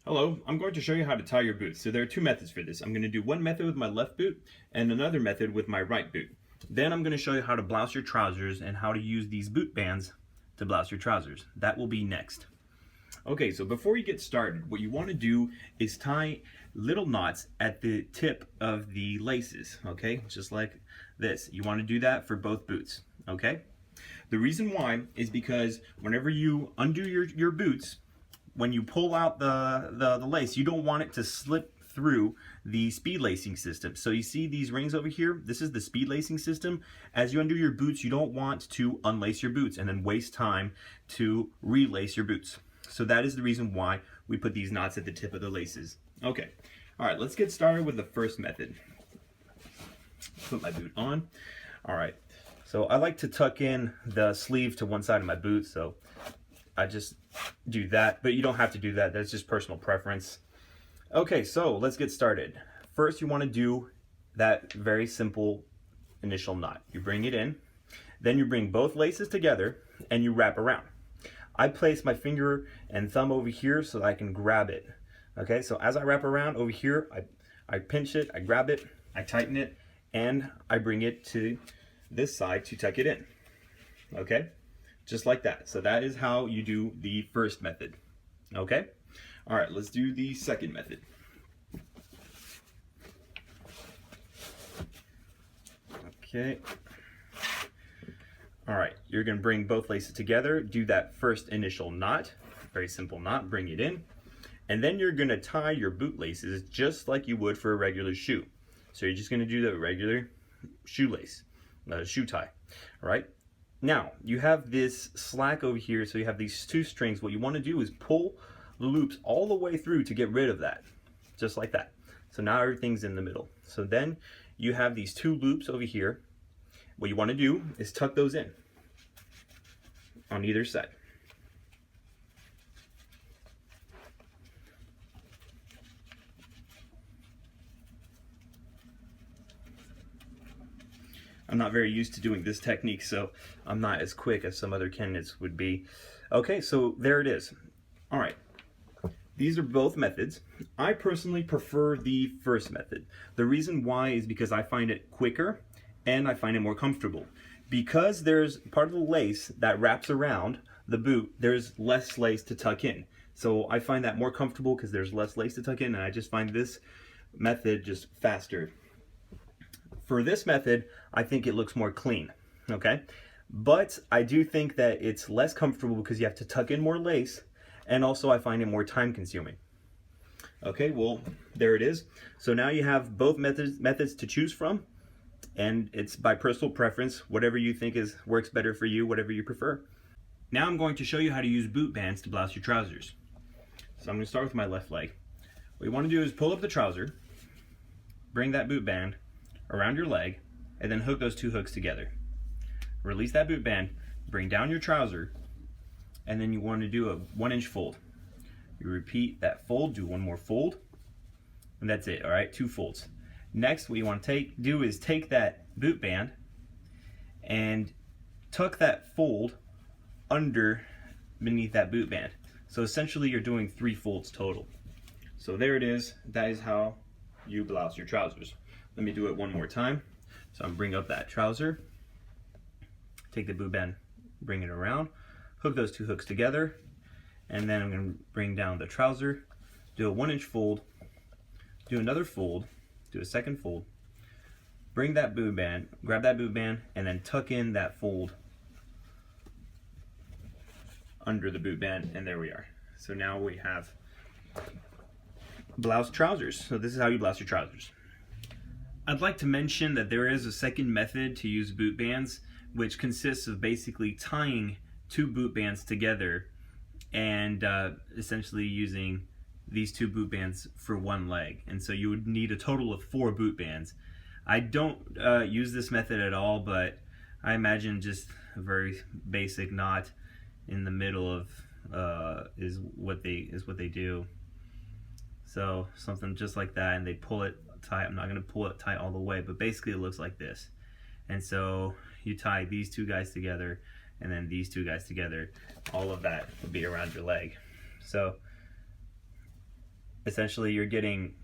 Hello, I'm going to show you how to tie your boots. So there are two methods for this. I'm going to do one method with my left boot and another method with my right boot. Then I'm going to show you how to blouse your trousers and how to use these boot bands to blouse your trousers. That will be next. Okay, so before you get started, what you want to do is tie little knots at the tip of the laces, okay? Just like this. You want to do that for both boots, okay? The reason why is because whenever you undo your boots, when you pull out the lace, you don't want it to slip through the speed lacing system. So you see these rings over here? This is the speed lacing system. As you undo your boots, you don't want to unlace your boots and then waste time to relace your boots. So that is the reason why we put these knots at the tip of the laces. Okay, all right, let's get started with the first method. Put my boot on. All right, so I like to tuck in the sleeve to one side of my boot, so I just do that, but you don't have to do that. That's just personal preference. Okay, so let's get started. First, you want to do that very simple initial knot. You bring it in, then you bring both laces together and you wrap around. I place my finger and thumb over here so that I can grab it. Okay, so as I wrap around over here, I pinch it, I grab it, I tighten it, and I bring it to this side to tuck it in. Okay? Just like that. So that is how you do the first method. Okay? All right, let's do the second method. Okay. All right, you're going to bring both laces together, do that first initial knot, very simple knot, bring it in, and then you're going to tie your boot laces just like you would for a regular shoe. So you're just going to do the regular shoelace, shoe tie. All right? Now, you have this slack over here, so you have these two strings. What you want to do is pull the loops all the way through to get rid of that, just like that. So now everything's in the middle. So then you have these two loops over here. What you want to do is tuck those in on either side. I'm not very used to doing this technique, so I'm not as quick as some other candidates would be. Okay, so there it is. All right, these are both methods. I personally prefer the first method. The reason why is because I find it quicker and I find it more comfortable. Because there's part of the lace that wraps around the boot, there's less lace to tuck in. So I find that more comfortable because there's less lace to tuck in, and I just find this method just faster. For this method, I think it looks more clean, okay? But I do think that it's less comfortable because you have to tuck in more lace, and also I find it more time consuming. Okay, well, there it is. So now you have both methods to choose from, and it's by personal preference, whatever you think works better for you, whatever you prefer. Now I'm going to show you how to use boot bands to blouse your trousers. So I'm going to start with my left leg. What you want to do is pull up the trouser, bring that boot band around your leg, and then hook those two hooks together. Release that boot band, bring down your trouser, and then you want to do a 1-inch fold. You repeat that fold, do one more fold, and that's it, all right, 2 folds. Next, what you want to do is take that boot band and tuck that fold beneath that boot band. So essentially you're doing 3 folds total. So there it is, that is how you blouse your trousers. Let me do it one more time. So I'm bring up that trouser, take the boot band, bring it around, hook those 2 hooks together, and then I'm going to bring down the trouser, do a 1-inch fold, do another fold, do a second fold, bring that boot band, grab that boot band, and then tuck in that fold under the boot band, and there we are. So now we have blouse trousers. So this is how you blouse your trousers. I'd like to mention that there is a second method to use boot bands, which consists of basically tying 2 boot bands together and essentially using these 2 boot bands for one leg. And so you would need a total of 4 boot bands. I don't use this method at all, but I imagine just a very basic knot in the middle of is what they do. So something just like that, and they pull it tight. I'm not going to pull it tight all the way, but basically it looks like this. And so you tie these 2 guys together and then these 2 guys together. All of that will be around your leg. So essentially you're getting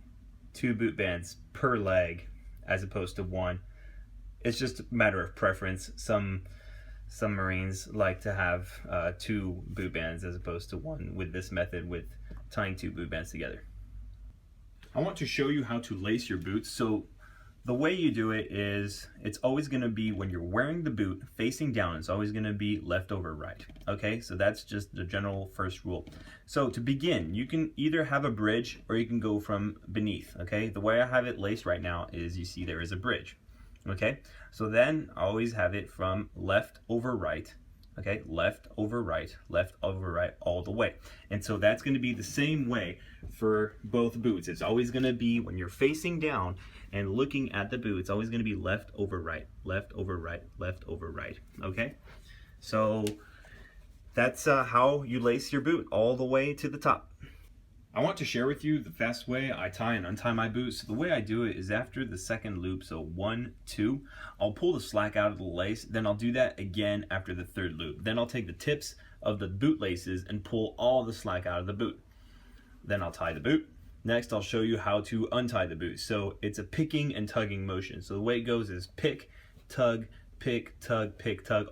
2 boot bands per leg as opposed to 1. It's just a matter of preference. Some Marines like to have 2 boot bands as opposed to 1 with this method, with tying 2 boot bands together. I want to show you how to lace your boots. So the way you do it is, it's always going to be, when you're wearing the boot facing down, it's always going to be left over right. Okay, so that's just the general first rule. So to begin, you can either have a bridge or you can go from beneath. Okay, the way I have it laced right now is, you see there is a bridge. Okay, so then I always have it from left over right. Okay, left over right all the way. And so that's going to be the same way for both boots. It's always going to be, when you're facing down and looking at the boot, it's always going to be left over right, left over right, left over right. Okay, so that's how you lace your boot all the way to the top. I want to share with you the fast way I tie and untie my boots. So the way I do it is, after the second loop, so 1, 2, I'll pull the slack out of the lace. Then I'll do that again after the third loop. Then I'll take the tips of the boot laces and pull all the slack out of the boot. Then I'll tie the boot. Next, I'll show you how to untie the boot. So it's a picking and tugging motion. So the way it goes is pick, tug, pick, tug,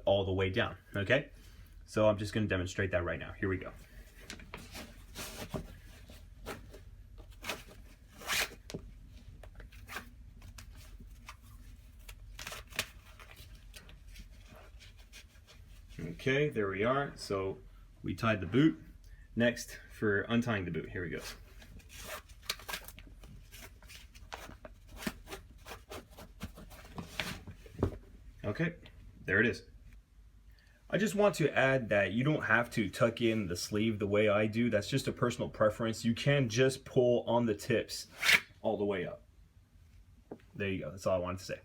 all the way down. Okay? So I'm just going to demonstrate that right now. Here we go. Okay, there we are. So we tied the boot. Next, for untying the boot, here we go. Okay, there it is. I just want to add that you don't have to tuck in the sleeve the way I do. That's just a personal preference. You can just pull on the tips all the way up. There you go. That's all I wanted to say.